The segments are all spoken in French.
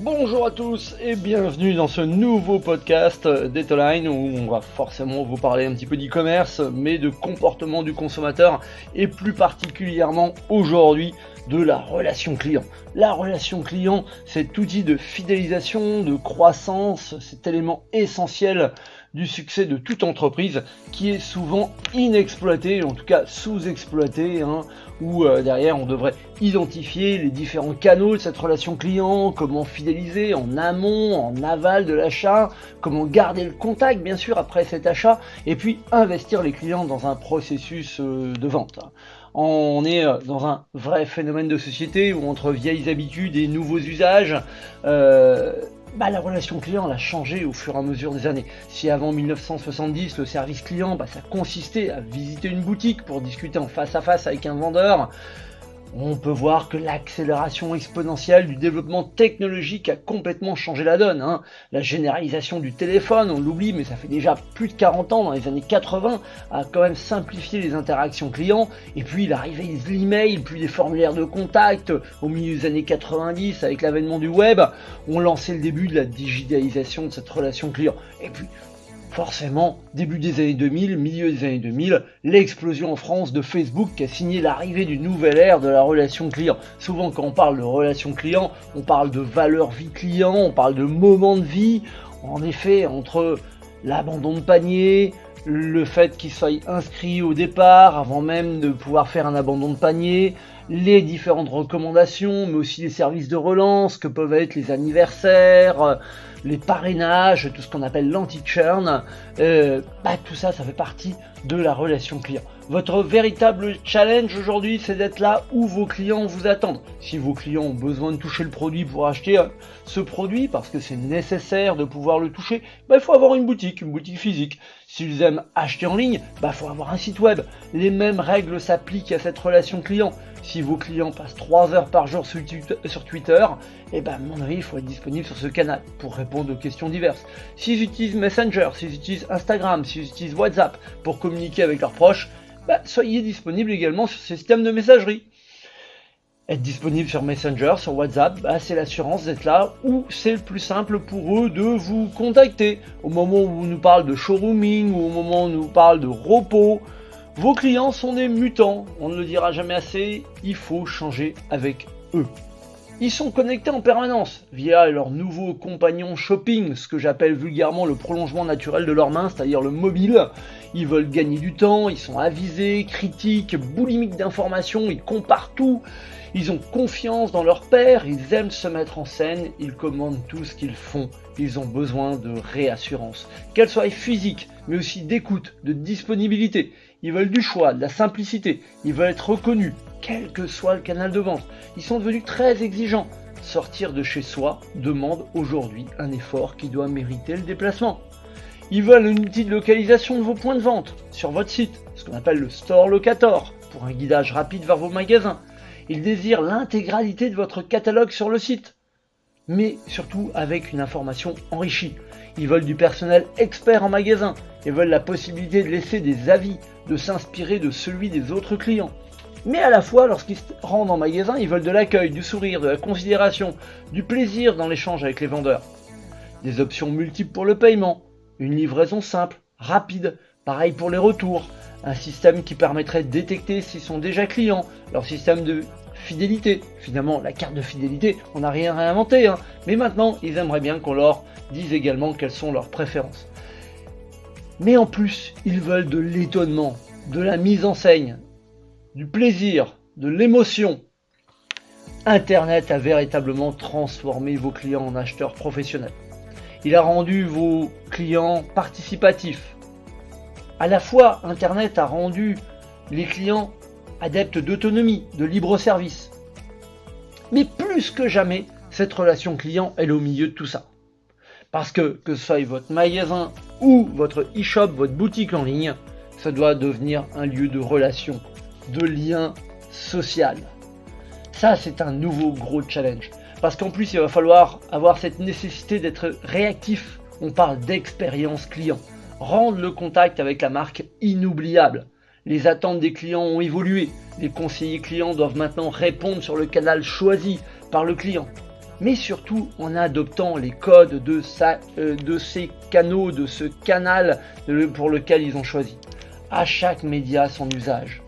Bonjour à tous et bienvenue dans ce nouveau podcast d'Etoline où on va forcément vous parler un petit peu d'e-commerce mais de comportement du consommateur et plus particulièrement aujourd'hui de la relation client. La relation client, cet outil de fidélisation, de croissance, cet élément essentiel du succès de toute entreprise qui est souvent inexploité, en tout cas sous-exploité, où derrière on devrait identifier les différents canaux de cette relation client, comment fidéliser en amont, en aval de l'achat, comment garder le contact bien sûr après cet achat, et puis investir les clients dans un processus de vente. On est dans un vrai phénomène de société où entre vieilles habitudes et nouveaux usages, la relation client elle a changé au fur et à mesure des années. Si avant 1970 le service client ça consistait à visiter une boutique pour discuter en face à face avec un vendeur, on peut voir que l'accélération exponentielle du développement technologique a complètement changé la donne. La généralisation du téléphone, on l'oublie, mais ça fait déjà plus de 40 ans, dans les années 80, a quand même simplifié les interactions clients. Et puis l'arrivée de l'email, puis des formulaires de contact au milieu des années 90 avec l'avènement du web, ont lancé le début de la digitalisation de cette relation client. Et puis forcément, début des années 2000, milieu des années 2000, l'explosion en France de Facebook qui a signé l'arrivée d'une nouvelle ère de la relation client. Souvent quand on parle de relation client, on parle de valeur vie client, on parle de moment de vie. En effet, entre l'abandon de panier, le fait qu'il soit inscrit au départ avant même de pouvoir faire un abandon de panier, les différentes recommandations, mais aussi les services de relance que peuvent être les anniversaires, les parrainages, tout ce qu'on appelle l'anti-churn, tout ça fait partie de la relation client. Votre véritable challenge aujourd'hui, c'est d'être là où vos clients vous attendent. Si vos clients ont besoin de toucher le produit pour acheter ce produit, parce que c'est nécessaire de pouvoir le toucher, il faut avoir une boutique physique. S'ils aiment acheter en ligne, il faut avoir un site web. Les mêmes règles s'appliquent à cette relation client. Si vos clients passent 3 heures par jour sur Twitter, à mon avis, il faut être disponible sur ce canal pour répondre aux questions diverses. S'ils utilisent Messenger, s'ils utilisent Instagram, s'ils utilisent WhatsApp pour communiquer avec leurs proches, soyez disponible également sur ces systèmes de messagerie. Être disponible sur Messenger, sur WhatsApp, c'est l'assurance d'être là où c'est le plus simple pour eux de vous contacter. Au moment où on nous parle de showrooming ou au moment où on nous parle de repos, vos clients sont des mutants, on ne le dira jamais assez, il faut changer avec eux. Ils sont connectés en permanence via leur nouveau compagnon shopping, ce que j'appelle vulgairement le prolongement naturel de leurs mains, c'est-à-dire le mobile. Ils veulent gagner du temps, ils sont avisés, critiques, boulimiques d'informations, ils comparent tout. Ils ont confiance dans leur père, ils aiment se mettre en scène, ils commandent tout ce qu'ils font. Ils ont besoin de réassurance, qu'elle soit physique, mais aussi d'écoute, de disponibilité. Ils veulent du choix, de la simplicité, ils veulent être reconnus, quel que soit le canal de vente. Ils sont devenus très exigeants. Sortir de chez soi demande aujourd'hui un effort qui doit mériter le déplacement. Ils veulent un outil de localisation de vos points de vente sur votre site, ce qu'on appelle le Store Locator, pour un guidage rapide vers vos magasins. Ils désirent l'intégralité de votre catalogue sur le site, mais surtout avec une information enrichie. Ils veulent du personnel expert en magasin. Ils veulent la possibilité de laisser des avis, de s'inspirer de celui des autres clients. Mais à la fois, lorsqu'ils se rendent en magasin, ils veulent de l'accueil, du sourire, de la considération, du plaisir dans l'échange avec les vendeurs. Des options multiples pour le paiement, une livraison simple, rapide, pareil pour les retours, un système qui permettrait de détecter s'ils sont déjà clients, leur système de fidélité. Finalement, la carte de fidélité, on n'a rien réinventé, mais maintenant, ils aimeraient bien qu'on leur dise également quelles sont leurs préférences. Mais en plus, ils veulent de l'étonnement, de la mise en scène, du plaisir, de l'émotion. Internet a véritablement transformé vos clients en acheteurs professionnels. Il a rendu vos clients participatifs. À la fois, Internet a rendu les clients adeptes d'autonomie, de libre service. Mais plus que jamais, cette relation client est au milieu de tout ça. Parce que ce soit votre magasin ou votre e-shop, votre boutique en ligne, ça doit devenir un lieu de relation, de lien social. Ça, c'est un nouveau gros challenge. Parce qu'en plus, il va falloir avoir cette nécessité d'être réactif. On parle d'expérience client. Rendre le contact avec la marque inoubliable. Les attentes des clients ont évolué. Les conseillers clients doivent maintenant répondre sur le canal choisi par le client. mais surtout en adoptant les codes de ces canaux, de ce canal pour lequel ils ont choisi. À chaque média son usage.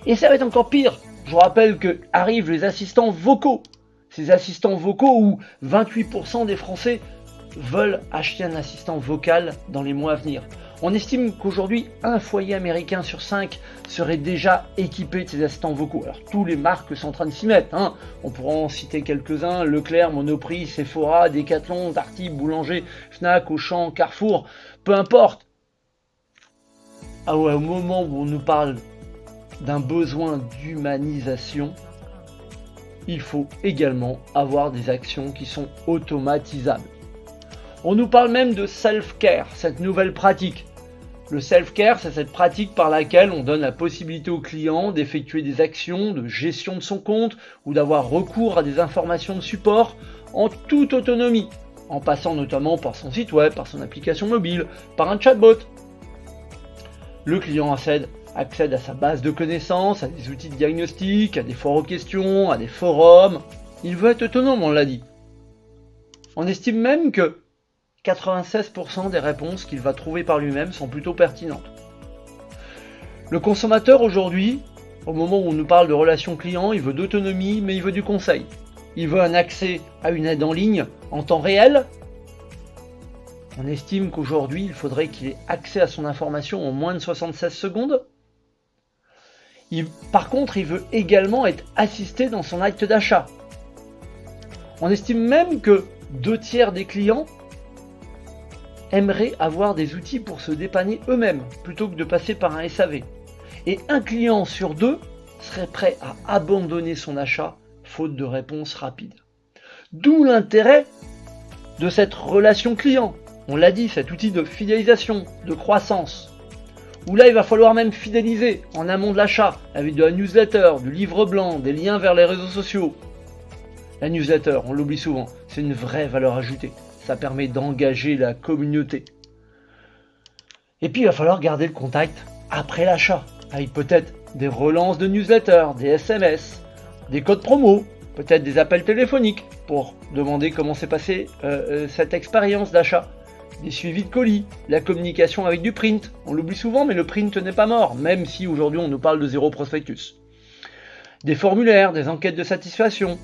Et ça va être encore pire. Je vous rappelle que arrivent les assistants vocaux. Ces assistants vocaux où 28% des Français veulent acheter un assistant vocal dans les mois à venir. On estime qu'aujourd'hui, un foyer américain sur 5 serait déjà équipé de ces assistants vocaux. Alors, tous les marques sont en train de s'y mettre. On pourra en citer quelques-uns. Leclerc, Monoprix, Sephora, Decathlon, Darty, Boulanger, Fnac, Auchan, Carrefour. Peu importe. Ah ouais, au moment où on nous parle d'un besoin d'humanisation, il faut également avoir des actions qui sont automatisables. On nous parle même de self-care, cette nouvelle pratique. Le self-care, c'est cette pratique par laquelle on donne la possibilité au client d'effectuer des actions de gestion de son compte ou d'avoir recours à des informations de support en toute autonomie, en passant notamment par son site web, par son application mobile, par un chatbot. Le client accède à sa base de connaissances, à des outils de diagnostic, à des foires aux questions, à des forums. Il veut être autonome, on l'a dit. On estime même que 96% des réponses qu'il va trouver par lui-même sont plutôt pertinentes. Le consommateur aujourd'hui, au moment où on nous parle de relations clients, il veut d'autonomie, mais il veut du conseil. Il veut un accès à une aide en ligne en temps réel. On estime qu'aujourd'hui, il faudrait qu'il ait accès à son information en moins de 76 secondes. Par contre, il veut également être assisté dans son acte d'achat. On estime même que 2/3 des clients aimeraient avoir des outils pour se dépanner eux-mêmes, plutôt que de passer par un SAV. Et 1 client sur 2 serait prêt à abandonner son achat, faute de réponse rapide. D'où l'intérêt de cette relation client. On l'a dit, cet outil de fidélisation, de croissance. Où là, il va falloir même fidéliser en amont de l'achat, avec de la newsletter, du livre blanc, des liens vers les réseaux sociaux. La newsletter, on l'oublie souvent, c'est une vraie valeur ajoutée. Ça permet d'engager la communauté. Et puis, il va falloir garder le contact après l'achat, avec peut-être des relances de newsletter, des SMS, des codes promo, peut-être des appels téléphoniques pour demander comment s'est passée cette expérience d'achat. Des suivis de colis, la communication avec du print. On l'oublie souvent, mais le print n'est pas mort, même si aujourd'hui on nous parle de zéro prospectus. Des formulaires, des enquêtes de satisfaction,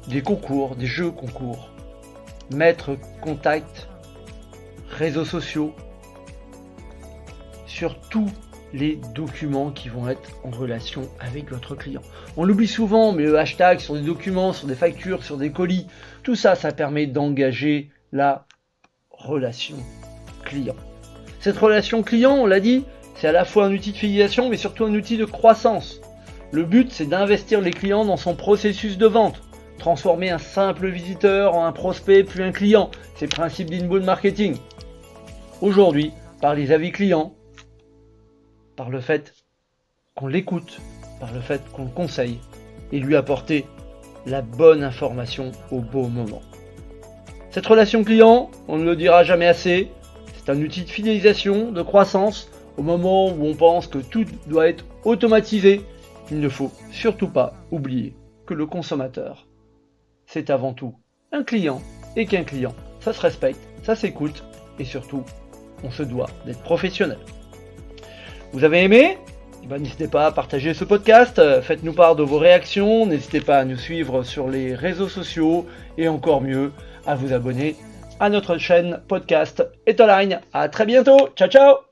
des concours, des jeux concours. Mettre contact, réseaux sociaux, sur tous les documents qui vont être en relation avec votre client. On l'oublie souvent, mais le hashtag sur des documents, sur des factures, sur des colis, tout ça, ça permet d'engager la relation client. Cette relation client, on l'a dit, c'est à la fois un outil de fidélisation, mais surtout un outil de croissance. Le but, c'est d'investir les clients dans son processus de vente. Transformer un simple visiteur en un prospect puis un client. C'est le principe d'inbound marketing. Aujourd'hui, par les avis clients, par le fait qu'on l'écoute, par le fait qu'on le conseille et lui apporter la bonne information au bon moment. Cette relation client, on ne le dira jamais assez, c'est un outil de fidélisation, de croissance. Au moment où on pense que tout doit être automatisé, il ne faut surtout pas oublier que le consommateur, c'est avant tout un client et qu'un client, ça se respecte, ça s'écoute et surtout, on se doit d'être professionnel. Vous avez aimé ? N'hésitez pas à partager ce podcast, faites-nous part de vos réactions, n'hésitez pas à nous suivre sur les réseaux sociaux et encore mieux, à vous abonner à notre chaîne podcast Etoline. À très bientôt, ciao ciao.